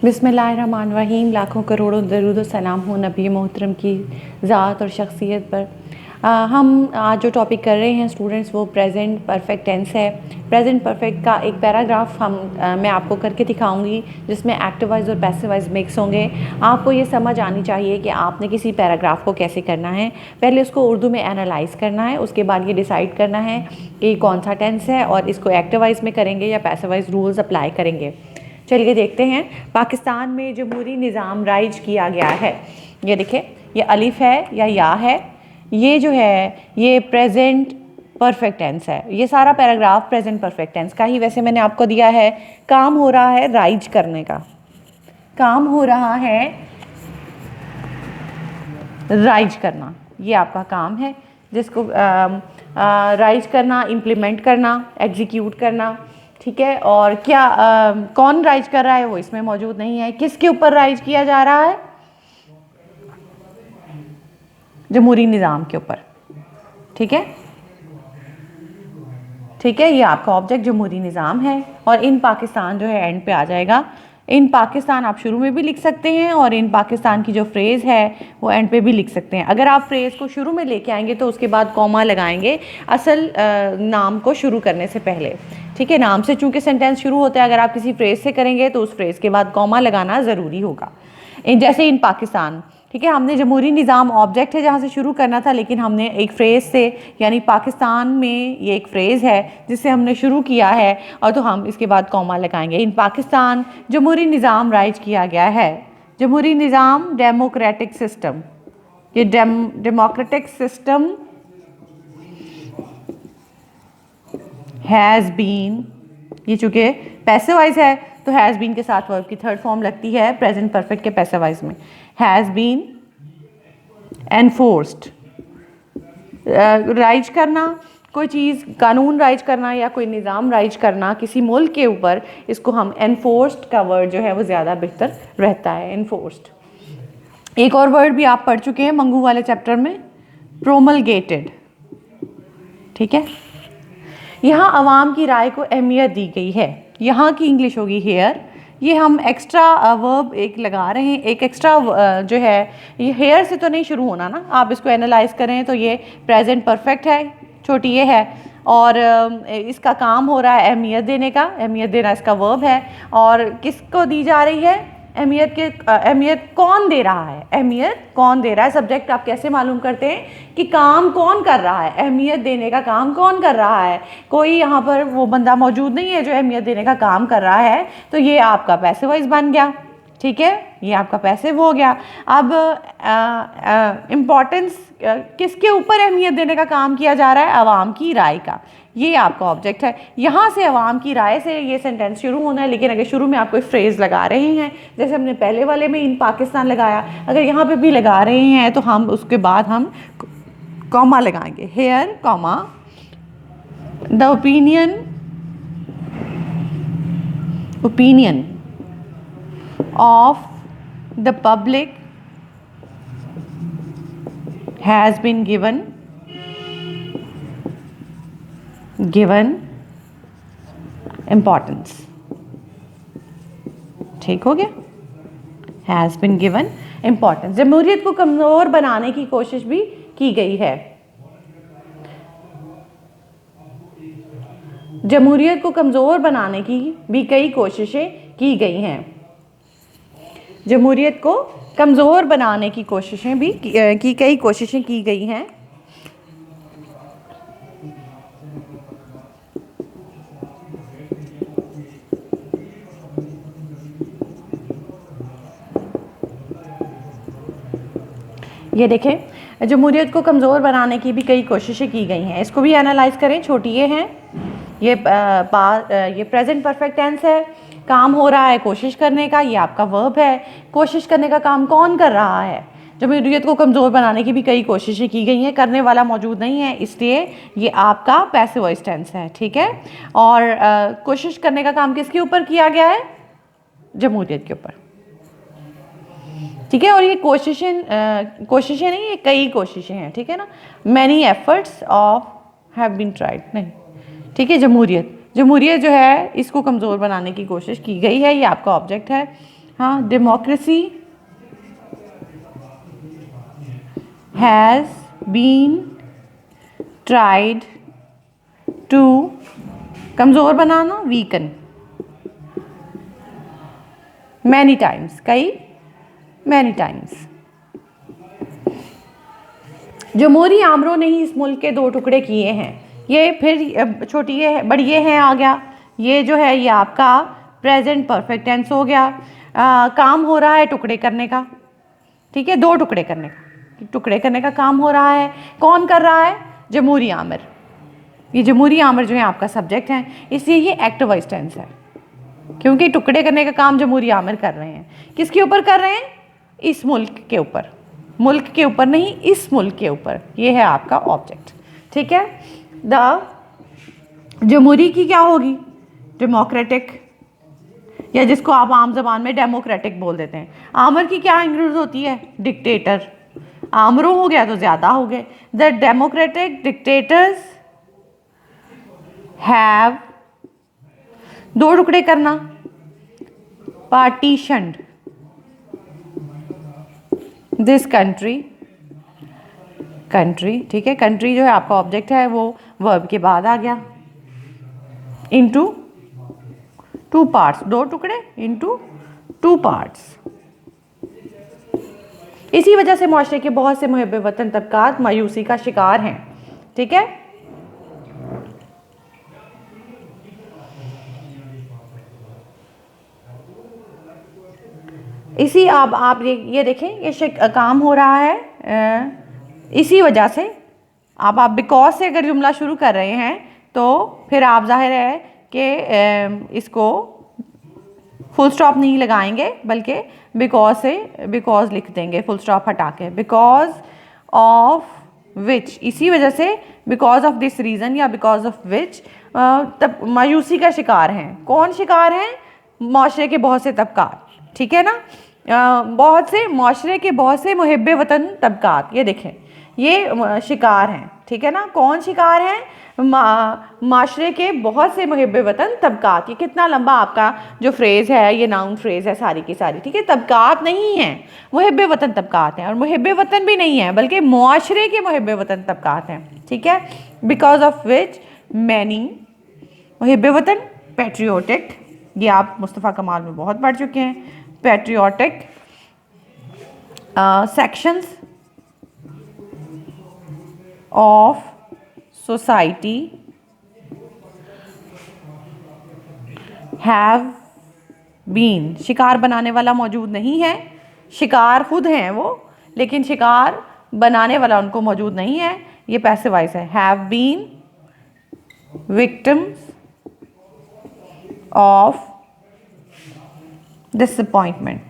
बिस्मिल्लाहिर्रहमानिर्रहीम। लाखों करोड़ों दरूद सलाम हो नबी मोहतरम की ज़ात और शख्सियत पर। हम आज जो टॉपिक कर रहे हैं स्टूडेंट्स, वो प्रेजेंट परफेक्ट टेंस है। प्रेजेंट परफेक्ट का एक पैराग्राफ मैं आपको करके दिखाऊंगी, जिसमें एक्टिव वाइज और पैसिव वाइज मिक्स होंगे। आपको ये समझ आनी चाहिए कि आपने किसी पैराग्राफ को कैसे करना है। पहले उसको उर्दू में एनालाइज करना है, उसके बाद ये डिसाइड करना है कि कौन सा टेंस है और इसको एक्टिव वाइज में करेंगे या पैसिव वाइज रूल्स अप्लाई करेंगे। चलिए देखते हैं। पाकिस्तान में जमहूरी निज़ाम राइज किया गया है। ये देखिए, ये अलिफ है या है, ये जो है ये प्रेजेंट परफेक्ट टेंस है। ये सारा पैराग्राफ प्रेजेंट परफेक्ट टेंस का ही वैसे मैंने आपको दिया है। काम हो रहा है राइज करने का, काम हो रहा है राइज करना, ये आपका काम है, जिसको राइज करना, इम्प्लीमेंट करना, एग्जीक्यूट करना। ठीक है, और क्या कौन राइज कर रहा है वो इसमें मौजूद नहीं है। किसके ऊपर राइज किया जा रहा है? जमहूरी निज़ाम के ऊपर। ठीक है, ठीक है, ये आपका ऑब्जेक्ट जमहूरी निज़ाम है। और इन पाकिस्तान जो है एंड पे आ जाएगा। इन पाकिस्तान आप शुरू में भी लिख सकते हैं और इन पाकिस्तान की जो फ्रेज़ है वो एंड पे भी लिख सकते हैं। अगर आप फ्रेज़ को शुरू में लेके आएंगे तो उसके बाद कॉमा लगाएंगे असल नाम को शुरू करने से पहले। ठीक है, नाम से चूंकि सेंटेंस शुरू होता है, अगर आप किसी फ्रेज़ से करेंगे तो उस फ्रेज़ के बाद कॉमा लगाना ज़रूरी होगा। जैसे इन पाकिस्तान, ठीक है, हमने जमहूरी निज़ाम ऑब्जेक्ट है जहाँ से शुरू करना था, लेकिन हमने एक फ्रेज़ से, यानी पाकिस्तान में ये एक फ्रेज़ है जिससे हमने शुरू किया है, और तो हम इसके बाद कॉमा लगाएंगे। इन पाकिस्तान जमहूरी निज़ाम राइज किया गया है। जमहूरी निज़ाम डेमोक्रेटिक सिस्टम, ये डेमोक्रेटिक सिस्टम हैज़ बीन, ये चूँकि पैसिव वाइज है तो हैज़ बीन के साथ वर्ब की थर्ड फॉर्म लगती है प्रेजेंट परफेक्ट के पैसिव वाइज में। हैज़ बीन एनफोर्स्ड, राइज करना, कोई चीज़, कानून राइज करना या कोई निज़ाम राइज करना किसी मुल्क के ऊपर, इसको हम एनफोर्स्ड का वर्ड जो है वो ज़्यादा बेहतर रहता है, एनफोर्स्ड। एक और वर्ड भी आप पढ़ चुके हैं मंगू वाले चैप्टर में, प्रोमलगेटेड। ठीक है, यहाँ अवाम की राय को अहमियत दी गई है। यहाँ की इंग्लिश होगी हेयर। ये हम एक्स्ट्रा वर्ब एक लगा रहे हैं, एक एक्स्ट्रा जो है, ये हेयर से तो नहीं शुरू होना ना, आप इसको एनालाइज करें तो ये प्रेजेंट परफेक्ट है, छोटी ये है, और इसका काम हो रहा है अहमियत देने का, अहमियत देना इसका वर्ब है। और किसको दी जा रही है अहमियत? अहमियत कौन दे रहा है? अहमियत कौन दे रहा है? सब्जेक्ट आप कैसे मालूम करते हैं कि काम कौन कर रहा है? अहमियत देने का काम कौन कर रहा है? कोई यहाँ पर वो बंदा मौजूद नहीं है जो अहमियत देने का काम कर रहा है, तो ये आपका पैसिव वॉइस बन गया। ठीक है, ये आपका पैसिव हो गया। अब इम्पॉर्टेंस, किसके ऊपर अहमियत देने का काम किया जा रहा है? अवाम की राय का, ये आपका ऑब्जेक्ट है। यहाँ से अवाम की राय से ये सेंटेंस शुरू होना है, लेकिन अगर शुरू में आप कोई फ्रेज़ लगा रहे हैं, जैसे हमने पहले वाले में इन पाकिस्तान लगाया, अगर यहाँ पे भी लगा रहे हैं तो हम उसके बाद हम कॉमा लगाएंगे, here comma the opinion of the public has been given importance। ठीक हो गया, has been given importance। जमहूरियत को कमज़ोर बनाने की कोशिश भी की गई है। जमहूरियत को कमज़ोर बनाने की भी कई कोशिशें की गई हैं। जमहूरियत को कमज़ोर बनाने की कोशिशें भी की कई कोशिशें की गई हैं। ये देखें, जमहूरियत को कमज़ोर बनाने की भी कई कोशिशें की गई हैं। इसको भी एनालाइज करें। छोटी ये हैं, ये प्रेजेंट परफेक्ट टेंस है। काम हो रहा है कोशिश करने का, ये आपका वर्ब है। कोशिश करने का काम कौन कर रहा है? जमहूरियत को कमज़ोर बनाने की भी कई कोशिशें की गई हैं, करने वाला मौजूद नहीं है, इसलिए ये आपका पैसिव वॉइस टेंस है। ठीक है, और कोशिश करने का काम किसके ऊपर किया गया है? जमहूरियत के ऊपर। ठीक है, और ये कोशिशें नहीं, ये कई कोशिशें हैं। ठीक है ना, many efforts of have been tried, नहीं। ठीक है, जमहूरियत जो है इसको कमज़ोर बनाने की कोशिश की गई है, ये आपका ऑब्जेक्ट है। हाँ, democracy has been tried to, कमज़ोर बनाना, weaken, many times, many times. जमहूरी आमरों ने ही इस मुल्क के दो टुकड़े किए हैं। ये फिर छोटी ये बड़ी ये है आ गया, ये जो है ये आपका प्रेजेंट परफेक्ट टेंस हो गया। काम हो रहा है टुकड़े करने का, ठीक है, दो टुकड़े करने का काम हो रहा है। कौन कर रहा है? जमहूरी आमिर। ये जमहूरी आमिर जो है आपका सब्जेक्ट है, इसलिए ये एक्टिव वॉइस टेंस है, क्योंकि टुकड़े करने का काम जमहूरी आमिर कर रहे हैं। किसके ऊपर कर रहे हैं? इस मुल्क के ऊपर, मुल्क के ऊपर नहीं, इस मुल्क के ऊपर। ये है आपका ऑब्जेक्ट, ठीक है। द जमहूरी की क्या होगी? डेमोक्रेटिक, या जिसको आप आम जबान में डेमोक्रेटिक बोल देते हैं। आमर की क्या इंग्लिश होती है? डिक्टेटर। आमरों हो गया तो ज़्यादा हो गए। द डेमोक्रेटिक डिक्टेटर्स हैव, दो टुकड़े करना, पार्टीशन्ड दिस कंट्री, ठीक है। कंट्री जो है आपका ऑब्जेक्ट है, वो वर्ब के बाद आ गया। इनटू टू पार्ट्स, दो टुकड़े, इनटू टू पार्ट्स। इसी वजह से मुआशरे के बहुत से मुहब्बे वतन तबकात मायूसी का शिकार हैं, ठीक है। इसी आप ये देखें, ये काम हो रहा है इसी वजह से। आप बिकॉज से अगर जुमला शुरू कर रहे हैं तो फिर आप जाहिर है कि इसको फुल स्टॉप नहीं लगाएंगे, बल्कि बिकॉज से बिकॉज लिख देंगे फुल स्टॉप हटा के। बिकॉज ऑफ विच, इसी वजह से, बिकॉज ऑफ दिस रीज़न या बिकॉज ऑफ विच तब मायूसी का शिकार हैं। कौन शिकार हैं? माशरे के बहुत से तबकात, ठीक है ना। बहुत से माशरे के बहुत से मुहिब्बे वतन तबकात, ये देखें, ये शिकार हैं, ठीक है ना। कौन शिकार हैं? माशरे के बहुत से मुहिब्बे वतन तबकात। ये कितना लंबा आपका जो फ्रेज़ है, ये नाउन फ्रेज़ है सारी की सारी, ठीक है। तबकात नहीं है, मुहिब्बे वतन तबकात हैं। और मुहिब्बे वतन भी नहीं है, बल्कि मुआशरे के मुहिब्बे वतन तबकात हैं, ठीक है। बिकॉज ऑफ विच मैनी, मुहिब्बे वतन, पैट्रियोटिक, ये आप मुस्तफ़ा कमाल में बहुत पढ़ चुके हैं। Patriotic sections of society have been, शिकार बनाने वाला मौजूद नहीं है, शिकार खुद हैं वो, लेकिन शिकार बनाने वाला उनको मौजूद नहीं है। ये पैसिव वॉइस है। Have been victims of disappointment.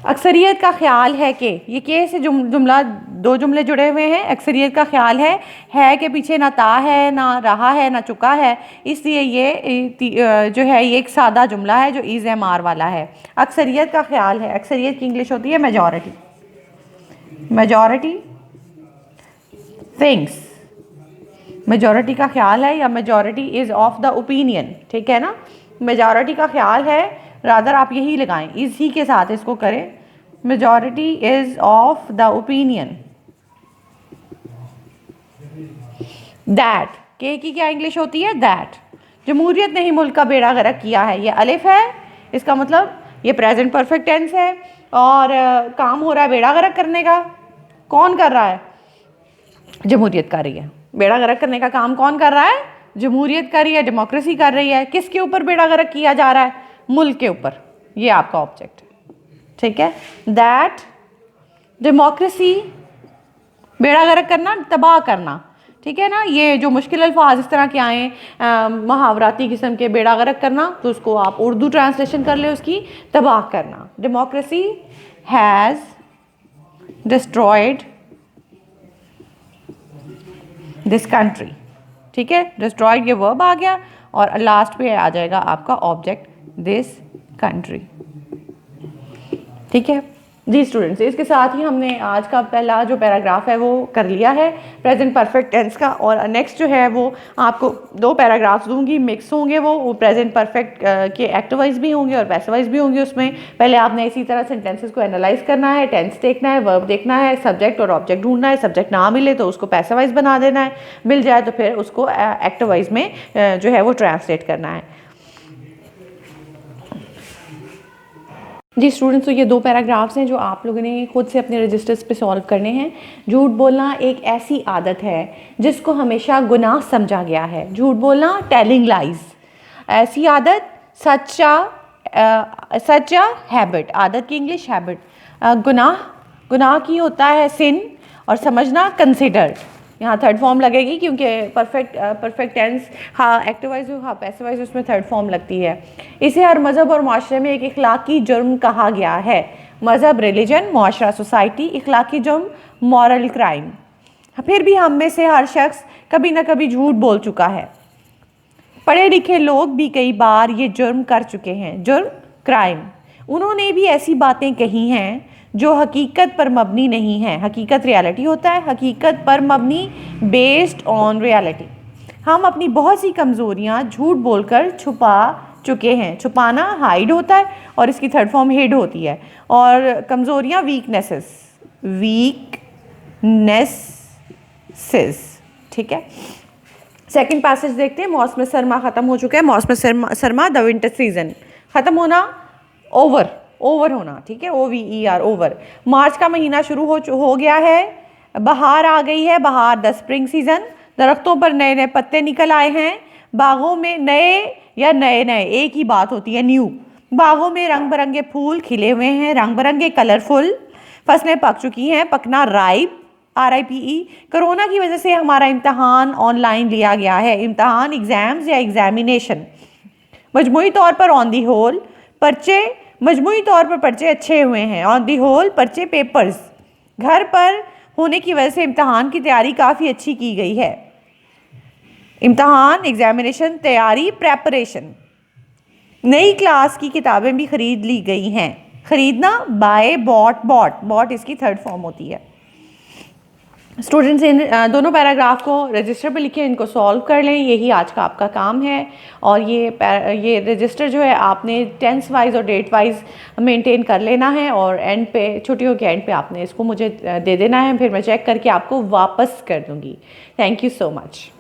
अक्सरियत का ख्याल है कि, ये के से जुमला, दो जुमले जुड़े हुए हैं। अक्सरियत का ख्याल है के पीछे ना ता है, ना रहा है, ना चुका है, इसलिए ये जो है ये एक सादा जुमला है जो इज़ एम आर वाला है। अक्सरियत का ख्याल है, अक्सरियत की इंग्लिश होती है मेजॉरिटी। मेजॉरिटी थिंग्स, मेजॉरिटी का ख्याल है, या majority is of the opinion, ठीक है ना। मेजॉरिटी का ख्याल है, रादर आप यही लगाएं, इस ही के साथ इसको करें। Majority is of the opinion that, के की क्या इंग्लिश होती है? दैट जमहूरियत ने ही मुल्क का बेड़ा गर्क किया है। ये अलिफ है, इसका मतलब ये प्रेजेंट परफेक्ट टेंस है, और काम हो रहा है बेड़ा गर्क करने का। कौन कर रहा है? जमहूरियत कर रही है। बेड़ा गर्क करने का काम कौन कर रहा है? जमहूरियत कर रही है, डेमोक्रेसी कर रही है। किसके ऊपर बेड़ा गर्क किया जा रहा है? मुल्क के ऊपर। ये आपका ऑब्जेक्ट है, ठीक है। दैट डेमोक्रेसी, बेड़ा गर्क करना, तबाह करना, ठीक है ना। ये जो मुश्किल अल्फाज इस तरह के आए मुहावराती किस्म के, बेड़ा गर्क करना, तो उसको आप उर्दू ट्रांसलेशन कर ले उसकी, तबाह करना। Democracy has destroyed this country, ठीक है। डिस्ट्रॉयड ये वर्ब आ गया, और लास्ट पे आ जाएगा आपका ऑब्जेक्ट दिस कंट्री, ठीक है। जी स्टूडेंट्स, इसके साथ ही हमने आज का पहला जो पैराग्राफ है वो कर लिया है प्रेजेंट परफेक्ट टेंस का। और नेक्स्ट जो है वो आपको 2 पैराग्राफ्स दूंगी, मिक्स होंगे वो प्रेजेंट परफेक्ट के एक्टिव वाइज भी होंगे और पैसिव वाइज भी होंगे। उसमें पहले आपने इसी तरह सेंटेंसेस को एनालाइज करना है, टेंस देखना है, वर्ब देखना है, सब्जेक्ट और ऑब्जेक्ट ढूंढना है। सब्जेक्ट ना मिले तो उसको पैसिव वाइज बना देना है, मिल जाए तो फिर उसको एक्टिव वाइज में जो है वो ट्रांसलेट करना है। जी स्टूडेंट्स, तो ये 2 पैराग्राफ्स हैं जो आप लोगों ने खुद से अपने रजिस्टर्स पे सॉल्व करने हैं। झूठ बोलना एक ऐसी आदत है जिसको हमेशा गुनाह समझा गया है। झूठ बोलना, टेलिंग लाइज, ऐसी आदत, सच्चा हैबिट, आदत की इंग्लिश हैबिट, गुनाह की होता है सिन, और समझना कंसिडर। यहाँ थर्ड फॉर्म लगेगी क्योंकि परफेक्ट टेंस हाँ एक्टिव वाइज हो, हाँ पैसिव वाइज उसमें थर्ड फॉर्म लगती है। इसे हर मज़हब और माशरे में एक इखलाकी जुर्म कहा गया है। मज़हब रिलीजन, माशरा सोसाइटी, इखलाकी जुर्म मॉरल क्राइम। फिर भी हम में से हर शख्स कभी ना कभी झूठ बोल चुका है। पढ़े लिखे लोग भी कई बार ये जुर्म कर चुके हैं। जुर्म, क्राइम। उन्होंने भी ऐसी बातें कही हैं जो हकीकत पर मबनी नहीं है। हकीकत रियलिटी होता है, हकीकत पर मबनी, बेस्ड ऑन रियलिटी। हम अपनी बहुत सी कमज़ोरियाँ झूठ बोलकर छुपा चुके हैं। छुपाना हाइड होता है और इसकी थर्ड फॉर्म हिड होती है। और कमज़ोरियाँ वीकनेसेस, ठीक है। सेकंड पैसेज देखते हैं। मौसम सरमा ख़त्म हो चुका है। मौसम सरमा द विंटर सीजन, ख़त्म होना, ओवर होना, ठीक है, OVER, ओवर। मार्च का महीना शुरू हो गया है। बहार आ गई है, बहार द स्प्रिंग सीजन। दरख्तों पर नए नए पत्ते निकल आए हैं। बागों में नए एक ही बात होती है, न्यू। बागों में रंग बिरंगे फूल खिले हुए हैं, रंग बिरंगे, कलरफुल। फसलें पक चुकी हैं, पकना, राइप, RIPE। कोरोना की वजह से हमारा इम्तहान ऑनलाइन लिया गया है। इम्तहान, एग्जाम्स या एग्जामिनेशन। मजमूई तौर पर ऑन दी होल मजमूई तौर पर पर्चे अच्छे हुए हैं। ऑन दी होल पर्चे, पेपर्स। घर पर होने की वजह से इम्तहान की तैयारी काफ़ी अच्छी की गई है। इम्तहान, एग्जामिनेशन, तैयारी, प्रेपरेशन। नई क्लास की किताबें भी खरीद ली गई हैं। खरीदना, बाय, बॉट इसकी थर्ड फॉर्म होती है। स्टूडेंट्स इन दोनों पैराग्राफ को रजिस्टर पे लिखें, इनको सॉल्व कर लें, यही आज का आपका काम है। और ये रजिस्टर जो है आपने टेंस वाइज और डेट वाइज मेंटेन कर लेना है और एंड पे, छुट्टियों के एंड पे आपने इसको मुझे दे देना है, फिर मैं चेक करके आपको वापस कर दूँगी। Thank you so much.